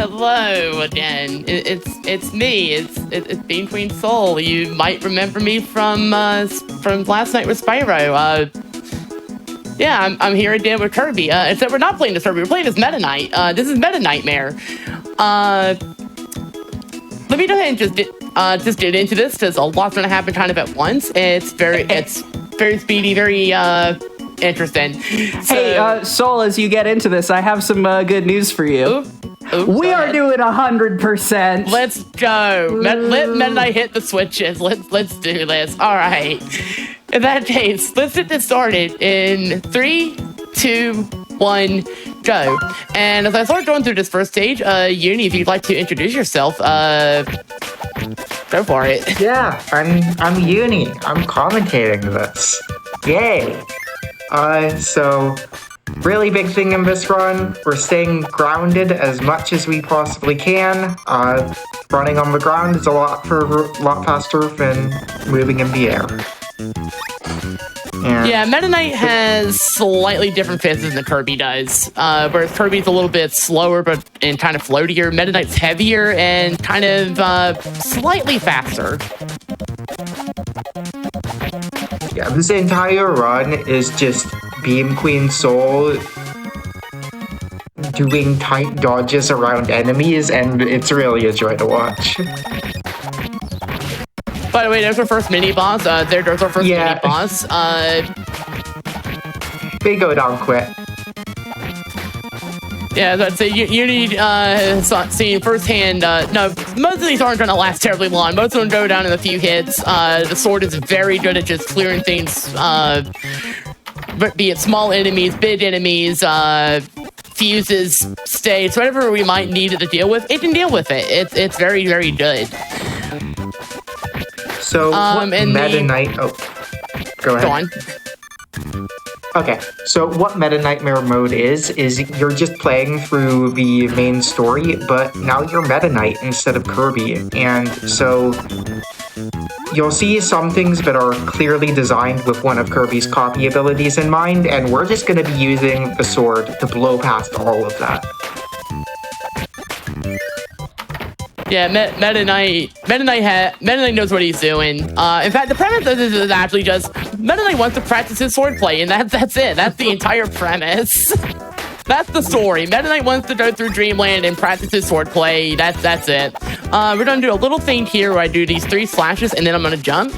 Hello again. It's me. It's BeamQueenSol. You might remember me from last night with Spyro. Yeah, I'm here again with Kirby. Except we're not playing this Kirby. We're playing this Meta Knight. This is Meta Nightmare. Let me go ahead and just get into this because a lot's gonna happen kind of at once. It's very speedy, very interesting. So, hey, Sol, as you get into this, I have some good news for you. We are doing 100%. Let's go. Let Meta Knight hit the switches. Let's do this. All right. In that case, let's get this started in 3, 2, 1, go. And as I start going through this first stage, Euni, if you'd like to introduce yourself, go for it. Yeah, I'm Euni. I'm commentating this. Yay. So really big thing in this run, we're staying grounded as much as we possibly can. Running on the ground is a lot faster than moving in the air. Yeah, Meta Knight has slightly different physics than Kirby does. Whereas Kirby's a little bit slower and kind of floatier. Meta Knight's heavier and kind of slightly faster. Yeah, this entire run is just BeamQueenSol doing tight dodges around enemies, and it's really a joy to watch. By the way, there's our first mini-boss. There's our first mini-boss. They go down quick. Yeah, so I'd say you need seeing firsthand. No, most of these aren't going to last terribly long. Most of them go down in a few hits. The sword is very good at just clearing things, be it small enemies, big enemies, fuses, states, whatever we might need it to deal with. It can deal with it. It's very, very good. So, what Meta Knight... Oh, go ahead. Go on. Okay, so what Meta Nightmare mode is you're just playing through the main story, but now you're Meta Knight instead of Kirby, and so you'll see some things that are clearly designed with one of Kirby's copy abilities in mind, and we're just going to be using the sword to blow past all of that. Yeah, Meta Knight knows what he's doing. In fact, the premise of this is actually just Meta Knight wants to practice his swordplay, and that's it. That's the entire premise. That's the story. Meta Knight wants to go through Dreamland and practice his swordplay. That's it. We're gonna do a little thing here where I do these 3 slashes, and then I'm gonna jump.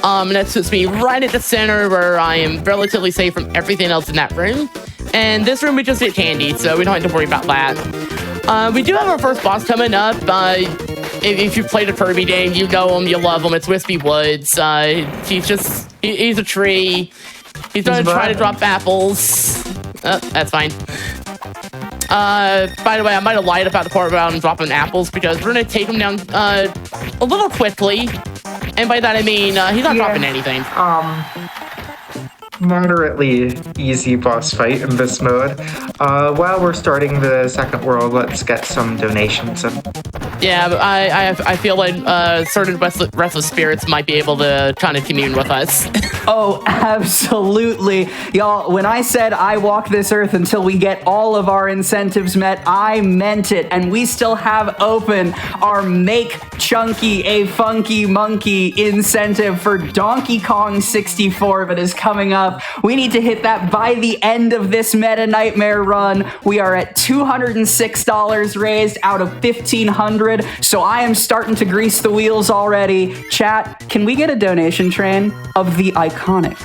And that puts me right at the center where I am relatively safe from everything else in that room. And this room we just get candy, so we don't have to worry about that. We do have our first boss coming up. If you've played a Kirby game, you know him, you love him. It's Wispy Woods. He's a tree. He's gonna try to drop apples. That's fine. By the way, I might have lied about the part about him dropping apples because we're gonna take him down a little quickly. And by that I mean he's not dropping anything. Moderately easy boss fight in this mode. While we're starting the second world, let's get some donations in. Yeah, but I feel like certain restless spirits might be able to kind of commune with us. Oh, absolutely. Y'all, when I said I walk this earth until we get all of our incentives met, I meant it. And we still have open our Make Chunky a Funky Monkey incentive for Donkey Kong 64 that is coming up. We need to hit that by the end of this Meta Nightmare run. We are at $206 raised out of $1,500, so I am starting to grease the wheels already. Chat, can we get a donation train of the iconic,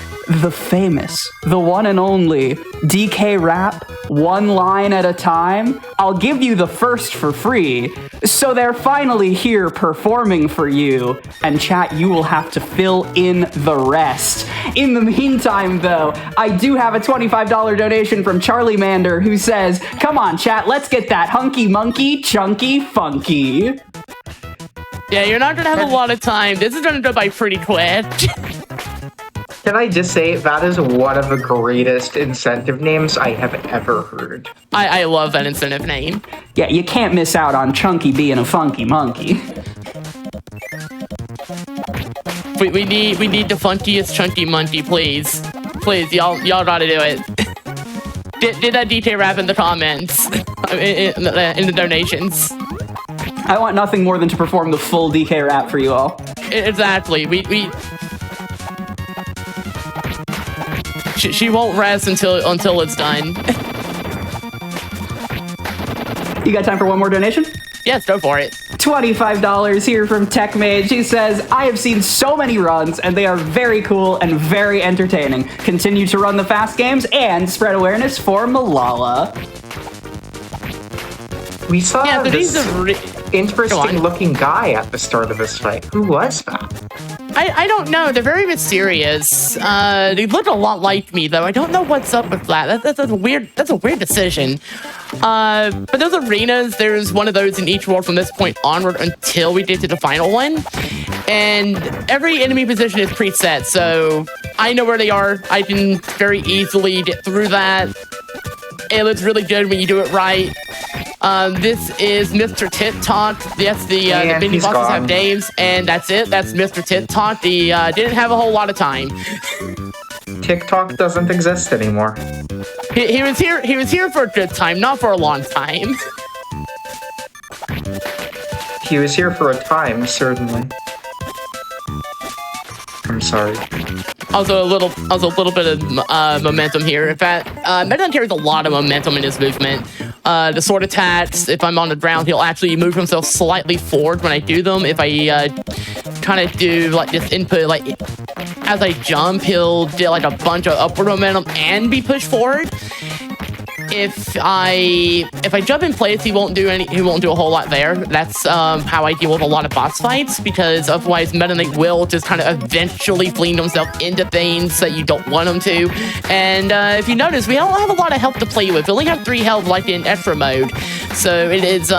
the famous, the one and only DK Rap, one line at a time? I'll give you the first for free. So they're finally here performing for you. And chat, you will have to fill in the rest. In the meantime, though, I do have a $25 donation from Charlie Mander who says, come on, chat, let's get that hunky monkey chunky funky. Yeah, you're not gonna have a lot of time. This is gonna go by pretty quick. Can I just say, that is one of the greatest incentive names I have ever heard. I love that incentive name. Yeah, you can't miss out on Chunky being a funky monkey. We need the funkiest chunky monkey, please. Please, y'all gotta do it. Did that DK Rap in the comments. in the donations. I want nothing more than to perform the full DK rap for you all. Exactly. She won't rest until it's done. You got time for one more donation? Yes, go for it. $25 here from TechMage. He says, I have seen so many runs, and they are very cool and very entertaining. Continue to run the fast games and spread awareness for Malala. We saw this Go interesting-looking guy at the start of this fight. Who was that? I don't know. They're very mysterious. They look a lot like me, though. I don't know what's up with that. That's a weird decision. But those arenas, there's one of those in each world from this point onward until we get to the final one. And every enemy position is preset, so I know where they are. I can very easily get through that. It looks really good when you do it right. This is Mr. Tit Talk. Yes, the mini bosses have names, and that's it. That's Mr. Tit Talk. He didn't have a whole lot of time. TikTok doesn't exist anymore. He was here. He was here for a good time, not for a long time. He was here for a time, certainly. I'm sorry. Also a little bit of momentum here. In fact, Meta Knight carries a lot of momentum in his movement. The sword attacks, if I'm on the ground, he'll actually move himself slightly forward when I do them. If I kind of do like this input, like as I jump, he'll do like a bunch of upward momentum and be pushed forward. If I jump in place, he won't do a whole lot there. That's how I deal with a lot of boss fights, because otherwise Meta Knight will just kind of eventually fling himself into things that you don't want him to. And if you notice, we don't have a lot of health to play with. We only have 3 health like in extra mode. So it is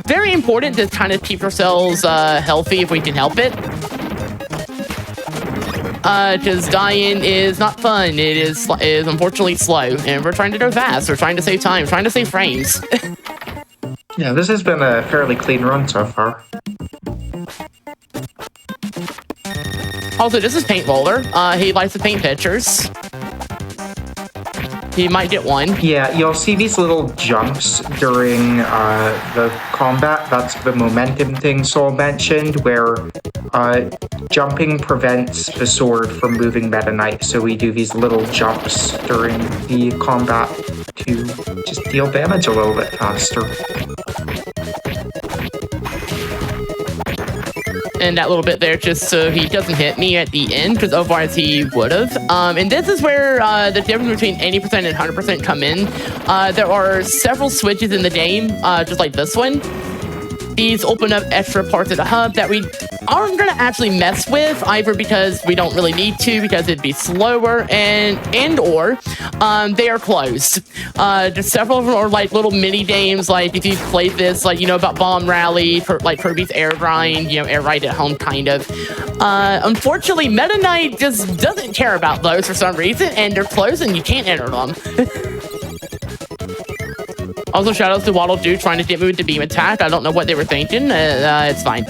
very important to kind of keep ourselves healthy if we can help it. Because dying is not fun. It is unfortunately slow, and we're trying to go fast. We're trying to save time, trying to save frames. Yeah, this has been a fairly clean run so far. Also, this is Paint Roller. He likes to paint pictures. He might get one. Yeah, you'll see these little jumps during the combat. That's the momentum thing Sol mentioned, where jumping prevents the sword from moving Meta Knight. So we do these little jumps during the combat to just deal damage a little bit faster. And that little bit there just so he doesn't hit me at the end, because otherwise he would have. And this is where the difference between 80% and 100% come in. There are several switches in the game, just like this one. These open up extra parts of the hub that we aren't going to actually mess with, either because we don't really need to, because it'd be slower, and or they are closed. Just several of them are like little mini games, like if you played this, like, you know, about Bomb Rally, like Kirby's Air Grind, you know, Air Ride at Home, kind of. Unfortunately, Meta Knight just doesn't care about those for some reason, and they're closed and you can't enter them. Also, shoutouts to Waddle Dude trying to get me with the beam attack. I don't know what they were thinking. It's fine.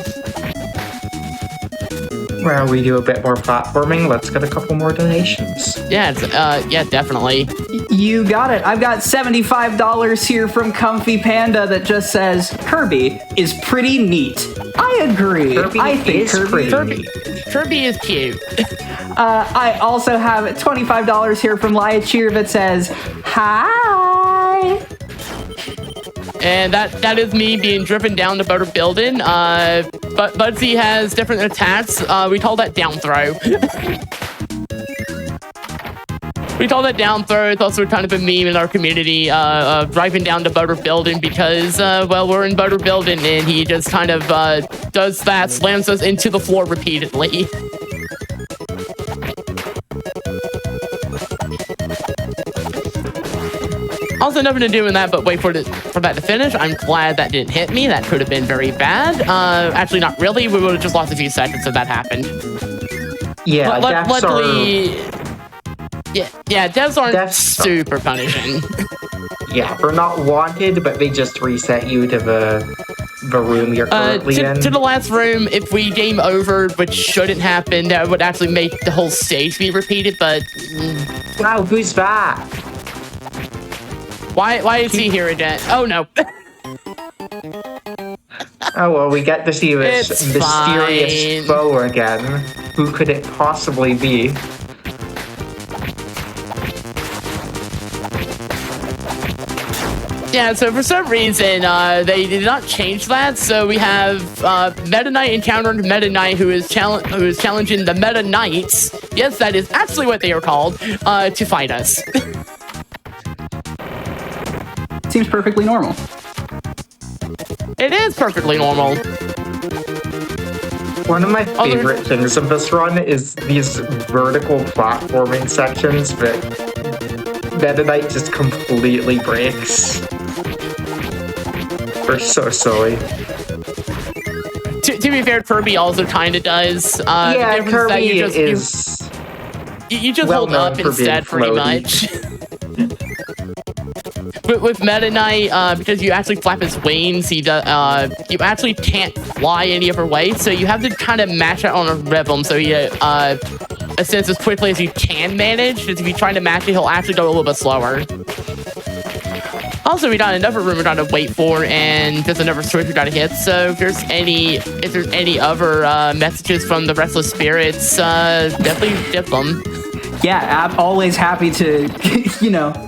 Well, we do a bit more platforming. Let's get a couple more donations. Yeah, yeah, definitely. You got it. I've got $75 here from Comfy Panda that just says, Kirby is pretty neat. I agree. I think Kirby is cute. I also have $25 here from Liacheer that says, hi. And that is me being driven down the butter building. But Budsy has different attacks. We call that down throw. We call that down throw. It's also kind of a meme in our community, driving down the butter building because, well, we're in butter building and he just kind of does that, slams us into the floor repeatedly. Also, nothing to do with that, but wait for that to finish. I'm glad that didn't hit me. That could have been very bad. Actually, not really. We would have just lost a few seconds if that happened. Yeah, luckily, devs aren't super punishing. Yeah, they're not wanted, but they just reset you to the room you're currently in. To the last room. If we game over, which shouldn't happen, that would actually make the whole stage be repeated. But wow, who's that? Why is he here again? Oh no. Oh, well, we get to see this It's mysterious fine. foe again. Who could it possibly be? Yeah, so for some reason, they did not change that. So we have Meta Knight encountering Meta Knight, who is challenging the Meta Knights. Yes, that is actually what they are called, to fight us. Seems perfectly normal. It is perfectly normal. One of my favorite things of this run is these vertical platforming sections that Meta Knight just completely breaks. They're so silly. To be fair, Kirby also kind of does. Yeah, the difference is that Kirby you just well hold known up for being instead, pretty floaty. much. With Meta Knight, because you actually flap his wings, you actually can't fly any other way, so you have to kind of match it on a rhythm, so you ascends as quickly as you can manage, because if you try to match it, he'll actually go a little bit slower. Also, we got another room we gotta wait for, and there's another switch we gotta hit. So if there's any other messages from the Restless Spirits, definitely dip them. Yeah, I'm always happy to,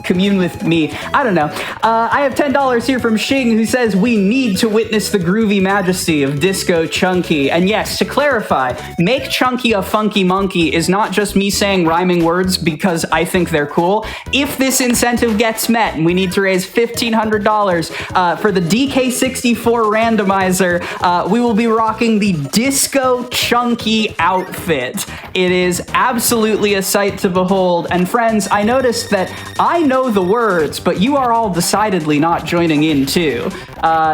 commune with me. I don't know. I have $10 here from Shing, who says, we need to witness the groovy majesty of Disco Chunky. And yes, to clarify, make Chunky a funky monkey is not just me saying rhyming words because I think they're cool. If this incentive gets met, and we need to raise $1,500 for the DK64 randomizer, we will be rocking the Disco Chunky outfit. It is absolutely a sight to behold. And friends, I noticed that I know the words, but you are all decidedly not joining in too.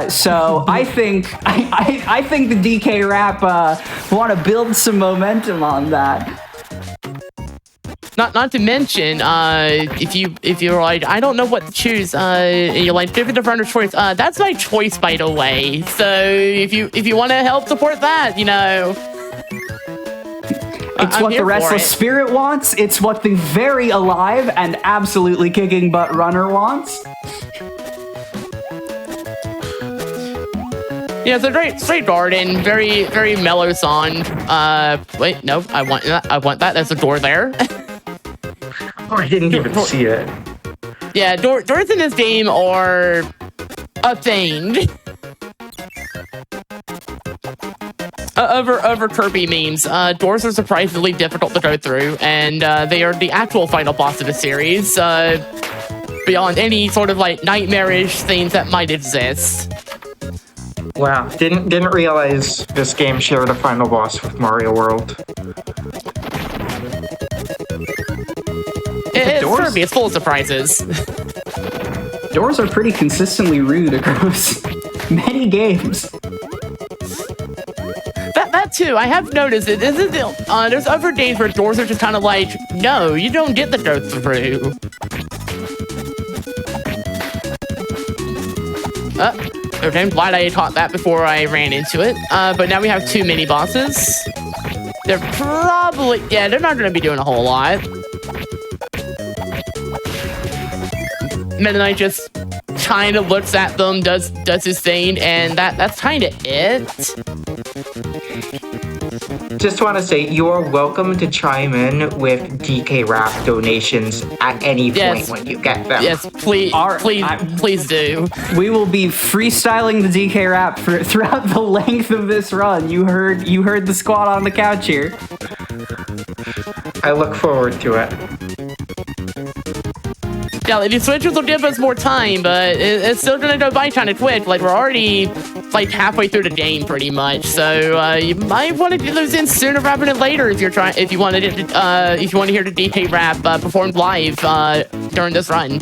So I think I think the DK rap want to build some momentum on that. Not to mention, if you're like, I don't know what to choose, and you're like, give it a runner's choice. That's my choice, by the way. So if you want to help support that, It's what the Restless Spirit wants. It's what the very alive and absolutely kicking butt runner wants. Yeah, it's a great straight garden, very very mellow song. Wait, no, I want that. There's a door there. Oh, I didn't even see it. Yeah, doors in this game are a thing. Over Kirby memes, doors are surprisingly difficult to go through, and they are the actual final boss of the series, beyond any sort of like nightmarish things that might exist. Wow, didn't realize this game shared a final boss with Mario World. It's Kirby, it's full of surprises. Doors are pretty consistently rude across many games. That too, I have noticed it. There's other days where doors are just kind of like, no, you don't get to go through. Okay, I'm glad I caught that before I ran into it. But now we have 2 mini bosses. They're probably, they're not going to be doing a whole lot. Meta Knight just kind of looks at them, does his thing, and that's kind of it. Just want to say, you are welcome to chime in with DK Rap donations at any point when you get them. Yes, please do. We will be freestyling the DK rap throughout the length of this run. You heard the squad on the couch here. I look forward to it. Yeah, the switches will give us more time, but it's still gonna go by kind of quick. Like, we're already like halfway through the game, pretty much. So you might want to get those in sooner rather than later if you want to hear the DK rap performed live during this run.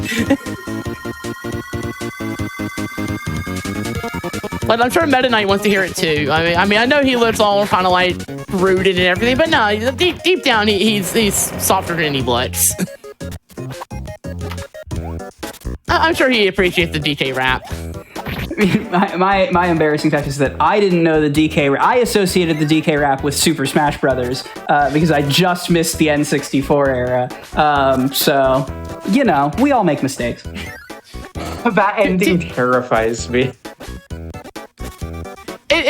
But I'm sure Meta Knight wants to hear it too. I mean, I know he looks all kind of like rooted and everything, but no, deep down, he's softer than he looks. I'm sure he appreciates the DK rap. My embarrassing fact is that I didn't know the DK rap. I associated the DK rap with Super Smash Brothers because I just missed the N64 era. So, we all make mistakes. That ending terrifies me.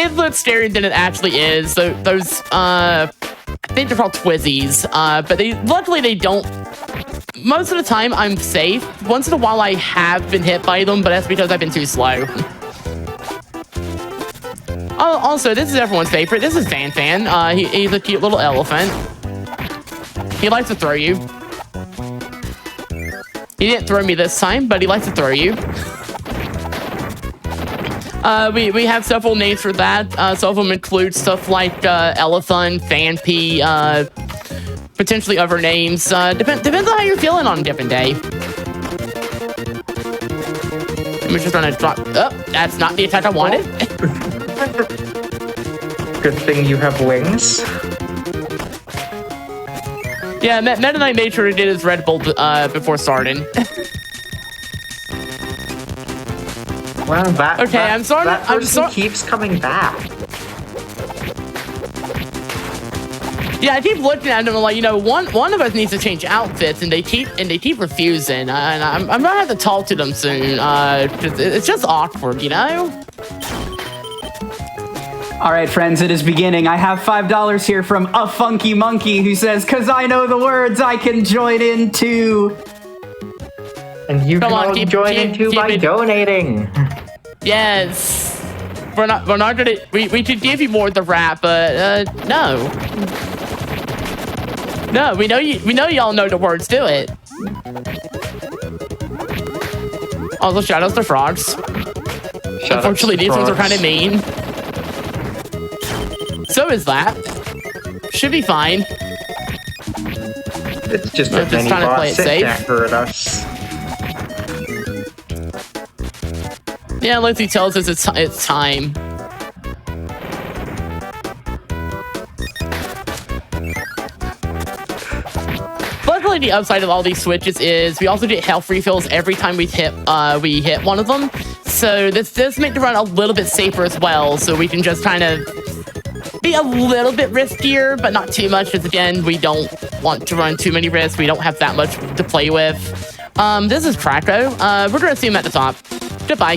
it looks scarier than it actually is. So those, I think they're called Twizzies, but luckily they don't. Most of the time, I'm safe. Once in a while, I have been hit by them, but that's because I've been too slow. Oh, also, this is everyone's favorite. This is Fan Fan. He's a cute little elephant. He likes to throw you. He didn't throw me this time, but he likes to throw you. We have several names for that. Some of them include stuff like Elephant, Fanpy, potentially other names. Depends on how you're feeling on a different day. I'm just gonna drop. Oh, that's not the attack I wanted. Good thing you have wings. Yeah, Meta Knight made sure to get his Red Bull before starting. Well, that person keeps coming back. Yeah, I keep looking at them like, you know, one of us needs to change outfits, and they keep refusing, and I'm gonna have to talk to them soon. 'Cause it's just awkward, you know. All right, friends, it is beginning. I have $5 here from a funky monkey who says, "'Cause I know the words, I can join in too." And you can join in too by donating. Yes. We're not gonna. We could give you more of the rap, but no. No, we know y'all know the words to it. Also, shout outs to frogs. Unfortunately, these ones are kind of mean. So is that. Should be fine. It's just a mini boss. It can't hurt us. Yeah, Lizzie tells us it's time. Luckily, the upside of all these switches is we also get health refills every time we hit one of them. So this does make the run a little bit safer as well. So we can just kind of be a little bit riskier, but not too much. Because again, we don't want to run too many risks. We don't have that much to play with. This is Kracko. We're gonna see him at the top. Goodbye.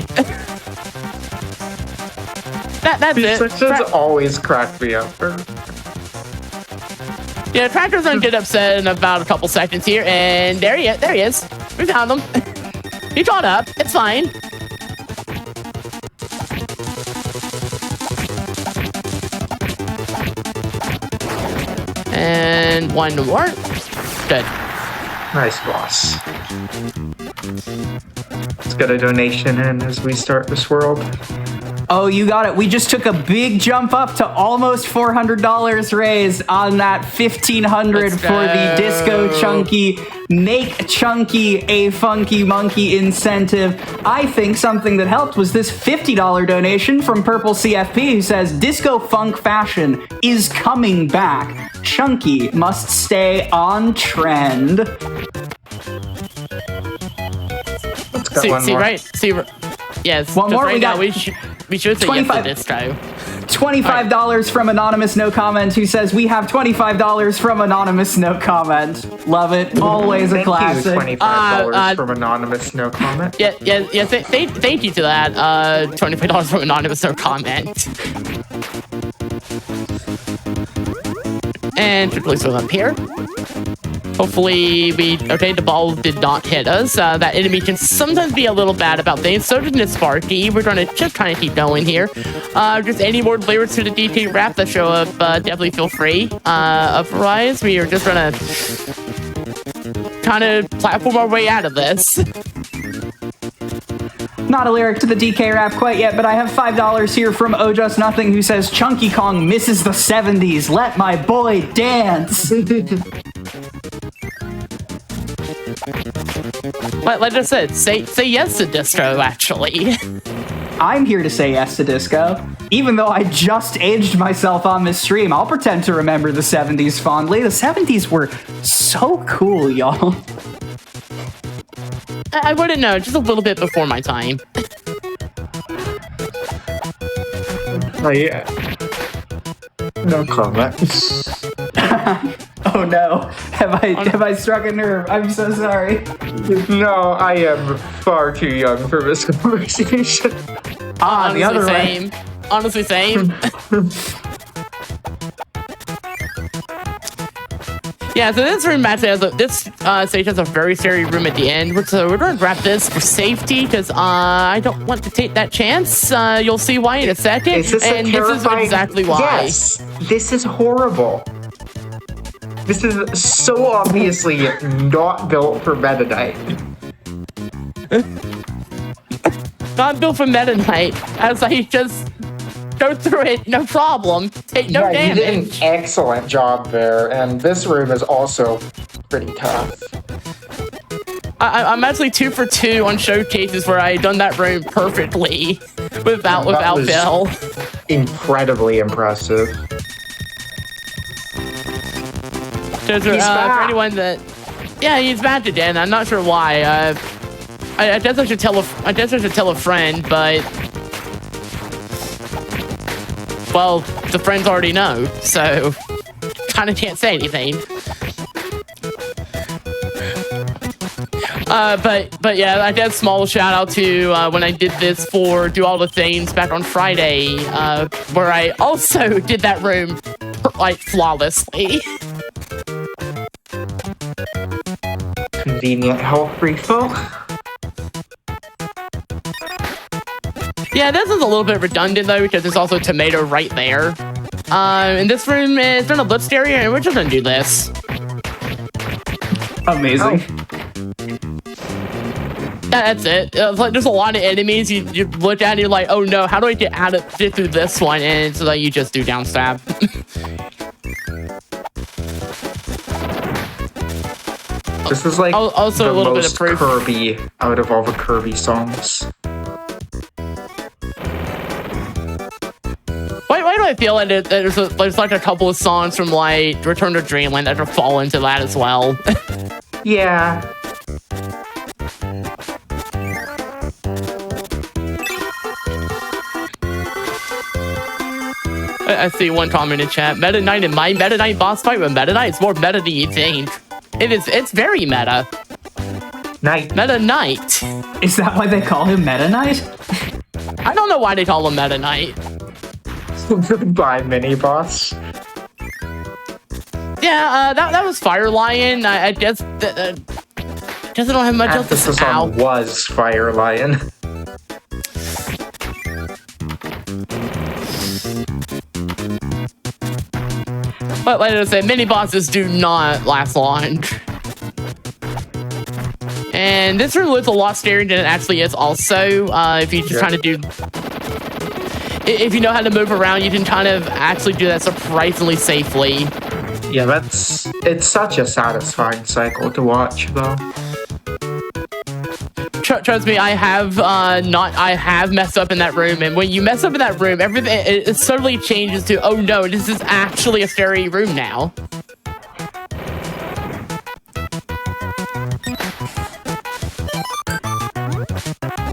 That's it. Switches always crack me up. Yeah, Kracko's gonna get upset in about a couple seconds here, and there he is. We found him. He caught up. It's fine. And one more. Good. Nice boss. Let's get a donation in as we start this world. Oh, you got it. We just took a big jump up to almost $400 raised on that $1,500 for the Disco Chunky Make Chunky a Funky Monkey incentive. I think something that helped was this $50 donation from Purple CFP who says, "Disco Funk fashion is coming back. Chunky must stay on trend." Let's get one more. Yes. One more. Right now, we should say yes to this guy. $25 from Anonymous No Comment who says, "We have $25 from Anonymous No Comment." Love it. Always a classic. Thank you, $25 from Anonymous No Comment. Yeah. Thank you to that. $25 from Anonymous No Comment. And please go up here. Hopefully the ball did not hit us. That enemy can sometimes be a little bad about things. So did Miss Sparky. We're gonna just kind of keep going here. Just any more lyrics to the DK rap that show up, definitely feel free. Otherwise, we are just gonna kind of platform our way out of this. Not a lyric to the DK rap quite yet, but I have $5 here from Oh Just Nothing who says, "Chunky Kong misses the 70s. Let my boy dance." Like I said, say yes to disco, actually. I'm here to say yes to disco. Even though I just aged myself on this stream, I'll pretend to remember the 70s fondly. The 70s were so cool, y'all. I wouldn't know, just a little bit before my time. Oh, yeah. No comment. Oh no, have I struck a nerve? I'm so sorry. No, I am far too young for this conversation. The other way. Honestly, same. Yeah, so this room actually has this stage has a very scary room at the end. So we're going to grab this for safety because I don't want to take that chance. You'll see why in a second. Is this and this is exactly why. Yes, this is horrible. This is so obviously not built for Meta Knight. Not built for Meta Knight, as I just go through it, no problem. Take no damage. You did an excellent job there, and this room is also pretty tough. I'm actually 2 for 2 on showcases where I done that room perfectly without fail. Incredibly impressive. For anyone that, yeah, he's back again. I'm not sure why. I guess I should tell a friend, but well, the friends already know, so kind of can't say anything. But yeah, I guess small shout out to when I did this for Do All the Things back on Friday, where I also did that room like flawlessly. Convenient health refill. Yeah, this is a little bit redundant though because there's also a tomato right there. And this room is in a lift area, and we're just gonna do this. Amazing. Yeah, that's it. Like, there's a lot of enemies. You look at it, you're like, oh no, how do I get through this one? And so like, you just do down stab. This is like also the a little bit of most proof. Kirby out of all the Kirby songs. Why do I feel like there's like a couple of songs from like Return to Dreamland that fall into that as well? Yeah. I see one comment in chat. Meta Knight and my Meta Knight boss fight with Meta Knight is more meta than you think. It's very meta. Knight. Meta Knight. Is that why they call him Meta Knight? I don't know why they call him Meta Knight. By mini boss. Yeah, that was Fire Lion. I guess I don't have much else to say. Emphasis on was Fire Lion. But like I said, mini bosses do not last long. And this room looks a lot scarier than it actually is also. If you just kind of do... If you know how to move around, you can kind of actually do that surprisingly safely. Yeah, it's such a satisfying cycle to watch, though. Trust me, I have messed up in that room, and when you mess up in that room, everything it suddenly changes to, oh no, this is actually a scary room now.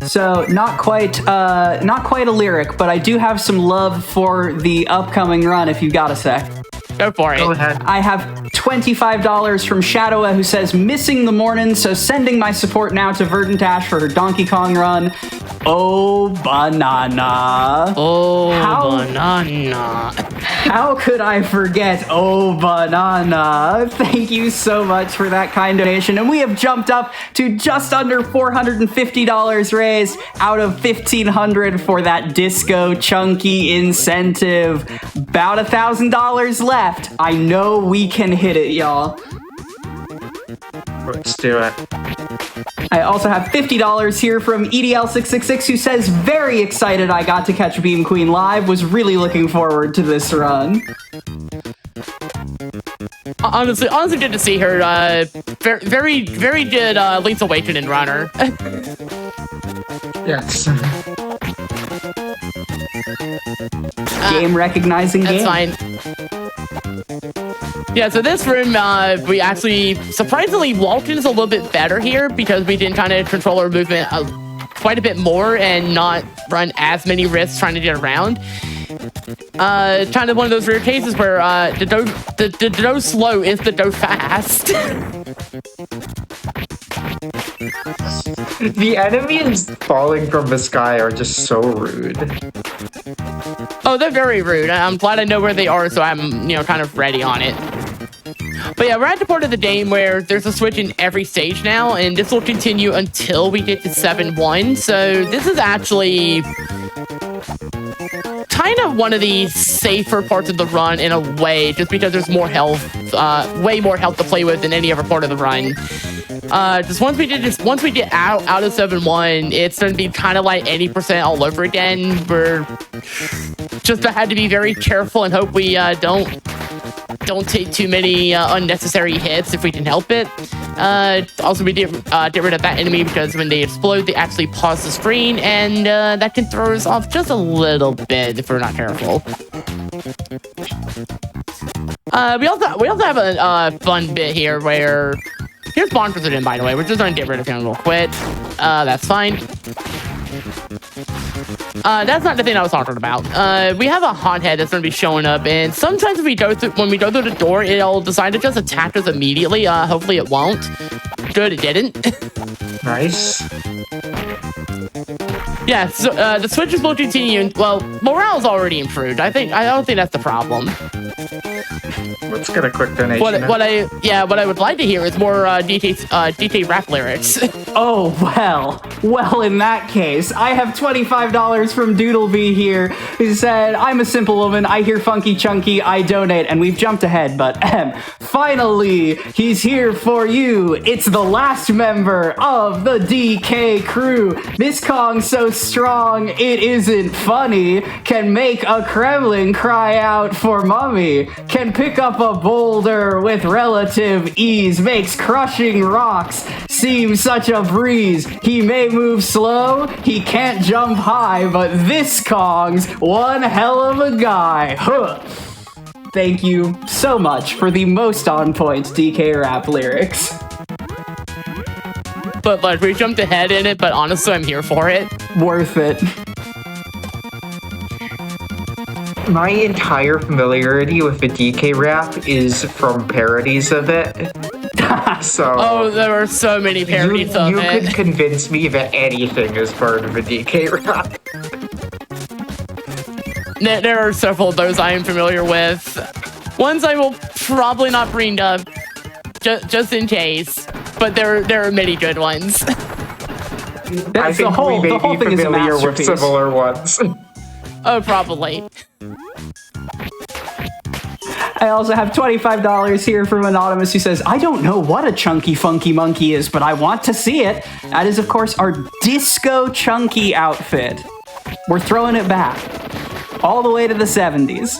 So not quite a lyric, but I do have some love for the upcoming run. If you got a sec. Go for it. Go ahead. I have $25 from Shadowa, who says, missing the morning, so sending my support now to Verdant Ash for her Donkey Kong run. Oh, banana. Oh, banana. How could I forget? Oh, banana. Thank you so much for that kind donation. And we have jumped up to just under $450 raised out of $1,500 for that Disco Chunky incentive. About $1,000 left. I know we can hit it, y'all. Let's do it. I also have $50 here from EDL666, who says, very excited I got to catch Beam Queen live, was really looking forward to this run. Honestly good to see her. Very good Link's Awakening runner. Yes. Game recognizing That's game. fine. Yeah, so this room, we actually, surprisingly, Walton's a little bit better here because we didn't kind of control our movement quite a bit more and not run as many risks trying to get around. Kind of one of those rare cases where the do slow is the do fast. The enemies falling from the sky are just so rude. Oh, they're very rude. I'm glad I know where they are, so I'm, kind of ready on it. But yeah, we're at the part of the game where there's a switch in every stage now, and this will continue until we get to 7-1. So this is actually kind of one of the safer parts of the run in a way, just because there's more health, way more health to play with than any other part of the run. Just once we get out of 7-1, it's going to be kind of like 80% all over again. We're just had to be very careful and hope we don't take too many unnecessary hits if we can help it. Also, we get rid of that enemy because when they explode, they actually pause the screen, and that can throw us off just a little bit if we're not careful. We also have a fun bit here where here's Bond President, by the way. We're just going to get rid of him real quick. That's fine. That's not the thing I was talking about. We have a hothead that's going to be showing up, and sometimes when we go through the door, it'll decide to just attack us immediately. Hopefully it won't. Good, it didn't. Nice. Yeah, so the switches will continue. Well, morale's already improved. I don't think that's the problem. Let's get a quick donation. What I would like to hear is more DK rap lyrics. Oh, well, in that case, I have $25 from Doodlebee here, who said, I'm a simple woman, I hear funky chunky, I donate, and we've jumped ahead, but finally, he's here for you. It's the last member of the DK crew. This Kong's so strong, it isn't funny, can make a Kremlin cry out for mummy, can pick up a boulder with relative ease, makes crushing rocks seem such a breeze. He may move slow, he can't jump high, but this Kong's one hell of a guy. Huh. Thank you so much for the most on point DK rap lyrics. But like, we jumped ahead in it, but honestly, I'm here for it. Worth it. My entire familiarity with the DK rap is from parodies of it. So oh, there are so many parodies of it. You could convince me that anything is part of a DK rap. There are several of those I am familiar with. Ones I will probably not bring up, just in case. But there are many good ones. I think we may be familiar with similar ones. Oh, probably. I also have $25 here from Anonymous, who says, I don't know what a chunky funky monkey is, but I want to see it. That is, of course, our disco chunky outfit. We're throwing it back. All the way to the 70s.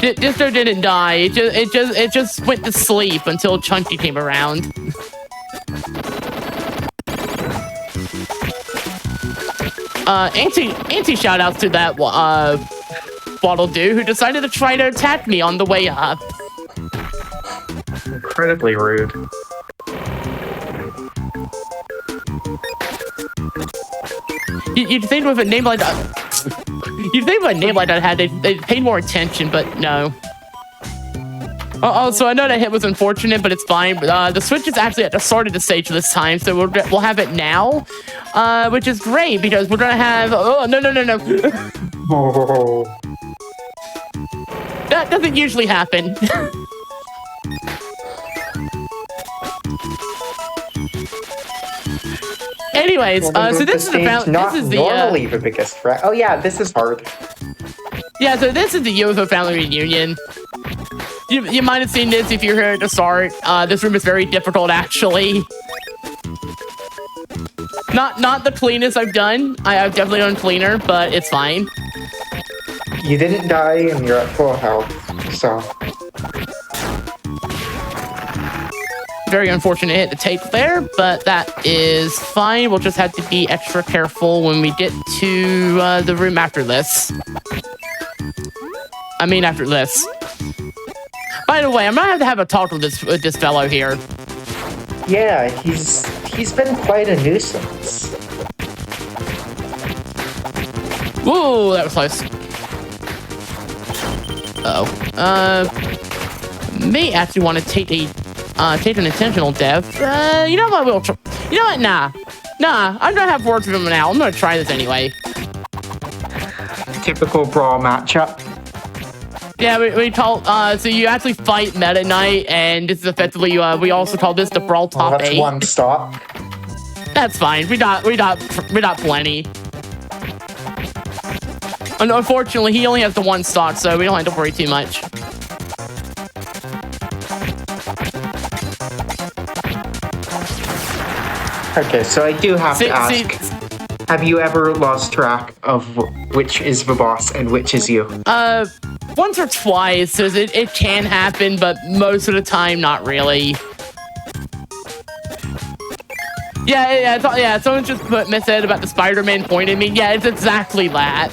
Disco didn't die. It just went to sleep until Chunky came around. Anti shoutouts to that Waddle Doo who decided to try to attack me on the way up. Incredibly rude. You'd think with a name like that, they'd pay more attention, but no. So I know that hit was unfortunate, but it's fine. The switch is actually at the start of the stage this time, so we'll have it now, which is great because we're gonna have. Oh no! Oh. That doesn't usually happen. Anyways, so this is normally the biggest threat. Oh yeah, this is hard. Yeah, so this is the UFO family reunion. You might have seen this if you're here at the start. This room is very difficult, actually. Not the cleanest I've done. I've definitely done cleaner, but it's fine. You didn't die, and you're at full health, so. Very unfortunate hit to take there, but that is fine. We'll just have to be extra careful when we get to the room after this. I mean, after this. By the way, I'm gonna have a talk with this fellow here. Yeah, he's been quite a nuisance. Ooh, that was close. Uh-oh. May actually want to take a take an intentional death. You know what? You know what? Nah. I'm gonna have words with him now. I'm gonna try this anyway. Typical brawl matchup. Yeah, we call, so you actually fight Meta Knight, and this is effectively, we also call this the Brawl Top 8. That's one stop. That's fine. We got plenty. And unfortunately, he only has the one stock, so we don't have to worry too much. Okay, so I do have to ask, have you ever lost track of which is the boss and which is you? Once or twice, so it can happen, but most of the time, not really. Yeah, someone just said about the Spider-Man point at me. Yeah, it's exactly that.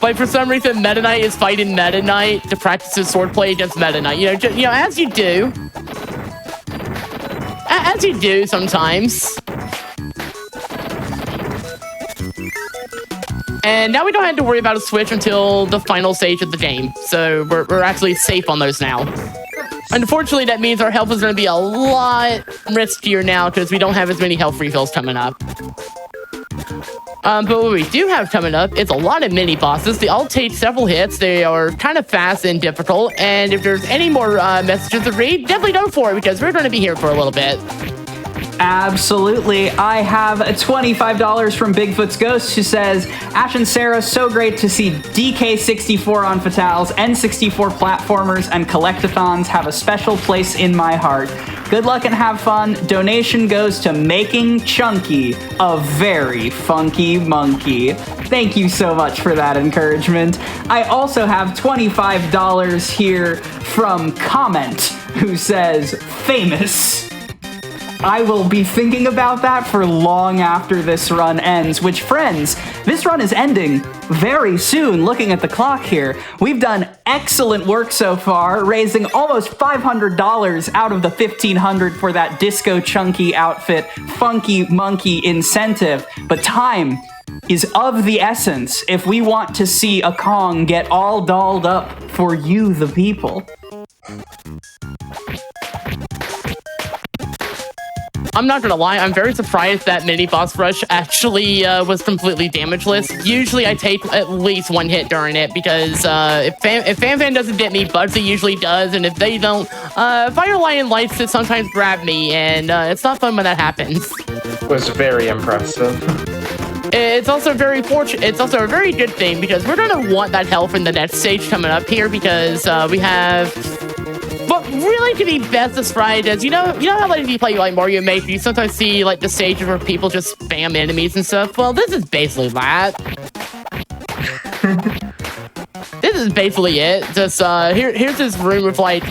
Like, for some reason, Meta Knight is fighting Meta Knight to practice his swordplay against Meta Knight. You know, as you do. As you do sometimes. And now we don't have to worry about a switch until the final stage of the game. So we're actually safe on those now. Unfortunately, that means our health is going to be a lot riskier now because we don't have as many health refills coming up. But what we do have coming up is a lot of mini bosses. They all take several hits. They are kind of fast and difficult. And if there's any more messages to read, definitely go for it because we're going to be here for a little bit. Absolutely. I have $25 from Bigfoot's Ghost, who says, Ash and Sarah, so great to see DK64 on Fatales, N64 platformers, and collectathons have a special place in my heart. Good luck and have fun. Donation goes to Making Chunky a very funky monkey. Thank you so much for that encouragement. I also have $25 here from Comment, who says, famous. I will be thinking about that for long after this run ends, which, friends, this run is ending very soon. Looking at the clock here, we've done excellent work so far, raising almost $500 out of the $1,500 for that Disco Chunky outfit Funky Monkey incentive. But time is of the essence if we want to see a Kong get all dolled up for you, the people. I'm not gonna lie, I'm very surprised that mini boss rush actually was completely damageless. Usually I take at least one hit during it because if Fan doesn't get me, Bugsy usually does, and if they don't, Fire Lion likes to sometimes grab me, and it's not fun when that happens. It was very impressive. It's also very fortunate. It's also a very good thing because we're gonna want that health in the next stage coming up here because we have. What really can be best described as, you know how like if you play like Mario Maker, you sometimes see like the stages where people just spam enemies and stuff? Well, this is basically that. This is basically it. Just here's this room with like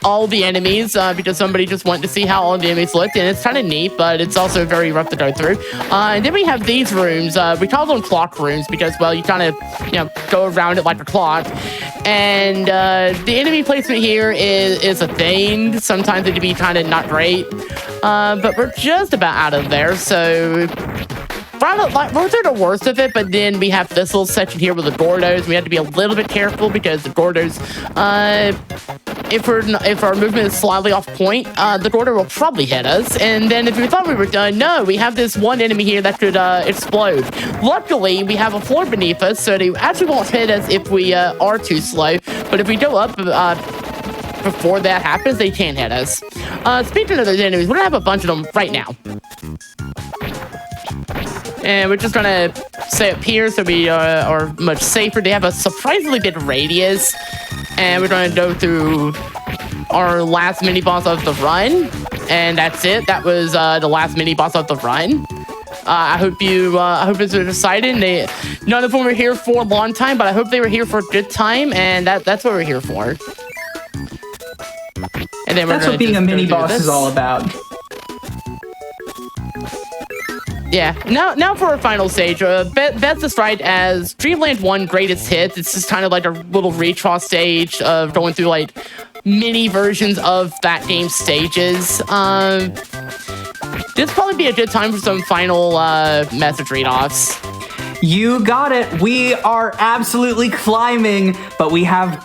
all the enemies because somebody just wanted to see how all the enemies looked, and it's kind of neat, but it's also very rough to go through. And then we have these rooms. We call them clock rooms because, well, you kind of go around it like a clock. And the enemy placement here is a thing. Sometimes it can be kind of not great, but we're just about out of there. So we're through the worst of it, but then we have this little section here with the Gordos. We have to be a little bit careful because the Gordos, if our movement is slightly off point, the Gordo will probably hit us. And then if we thought we were done, no, we have this one enemy here that could explode. Luckily, we have a floor beneath us, so they actually won't hit us if we are too slow. But if we go up before that happens, they can hit us. Speaking of those enemies, we're gonna have a bunch of them right now. And we're just gonna stay up here so we are much safer. They have a surprisingly big radius. And we're gonna go through our last mini boss of the run. And that's it. That was the last mini boss of the run. I hope it's exciting. None of them were here for a long time, but I hope they were here for a good time, and that's what we're here for. And then that's what being a mini boss is all about. Yeah, now for our final stage. Best described as Dreamland 1 Greatest Hits. It's just kind of like a little retro stage of going through like mini versions of that game's stages. This probably be a good time for some final message read-offs. You got it. We are absolutely climbing, but we have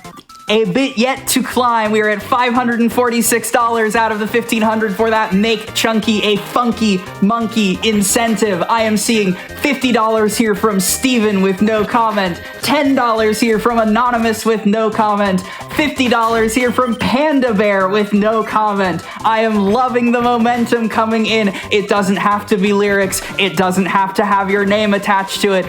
A bit yet to climb. We are at $546 out of the $1,500 for that Make Chunky a Funky Monkey incentive. I am seeing $50 here from Steven with no comment, $10 here from Anonymous with no comment, $50 here from Panda Bear with no comment. I am loving the momentum coming in. It doesn't have to be lyrics. It doesn't have to have your name attached to it.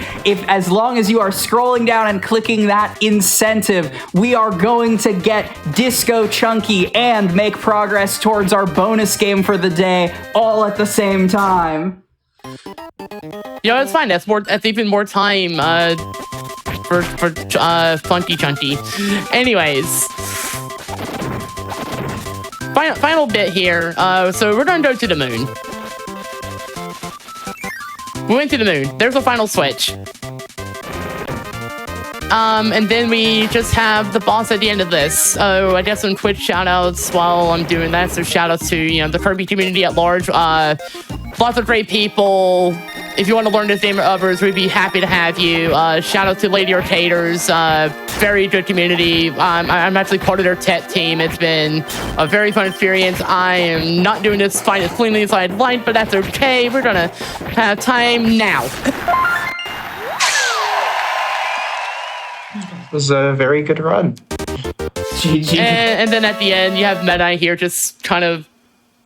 As long as you are scrolling down and clicking that incentive, we are going to get Disco Chunky and make progress towards our bonus game for the day all at the same time. It's fine. That's even more time for Funky Chunky. Anyways, final bit here. So we're gonna go to the moon. We went to the moon. There's a final switch. And then we just have the boss at the end of this. So I guess some Twitch shoutouts while I'm doing that. So shoutouts to, the Kirby community at large. Lots of great people. If you want to learn this game or others, we'd be happy to have you. Shout out to Lady Arcaders. Very good community. I'm actually part of their tech team. It's been a very fun experience. I am not doing this fight as cleanly as I'd like, but that's okay. We're gonna have time now. It was a very good run. GG. And then at the end, you have Meta Knight here just kind of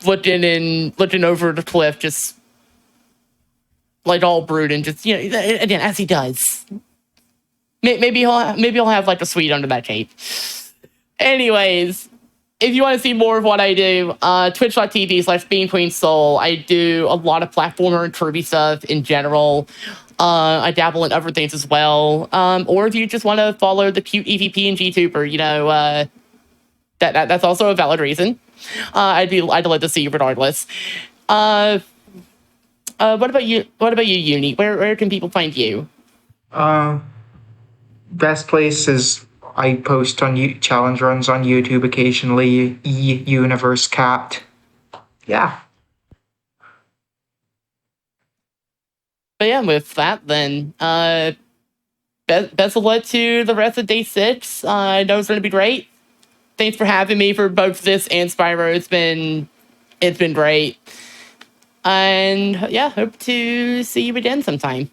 looking over the cliff, just like all brooding, just again as he does. Maybe he'll have like a sweet under that cape. Anyways, if you want to see more of what I do, twitch.tv/BeamQueenSol. I do a lot of platformer and Kirby stuff in general. I dabble in other things as well. Or if you just want to follow the cute EVP and GTuber, that's also a valid reason. I'd like to see you regardless. What about you? What about you, Uni? Where can people find you? Best place is I post on challenge runs on YouTube occasionally. Universe Cat. Yeah. But yeah, with that, then, best of luck to the rest of day 6. I know it's going to be great. Thanks for having me for both this and Spyro. It's been great. And yeah, hope to see you again sometime.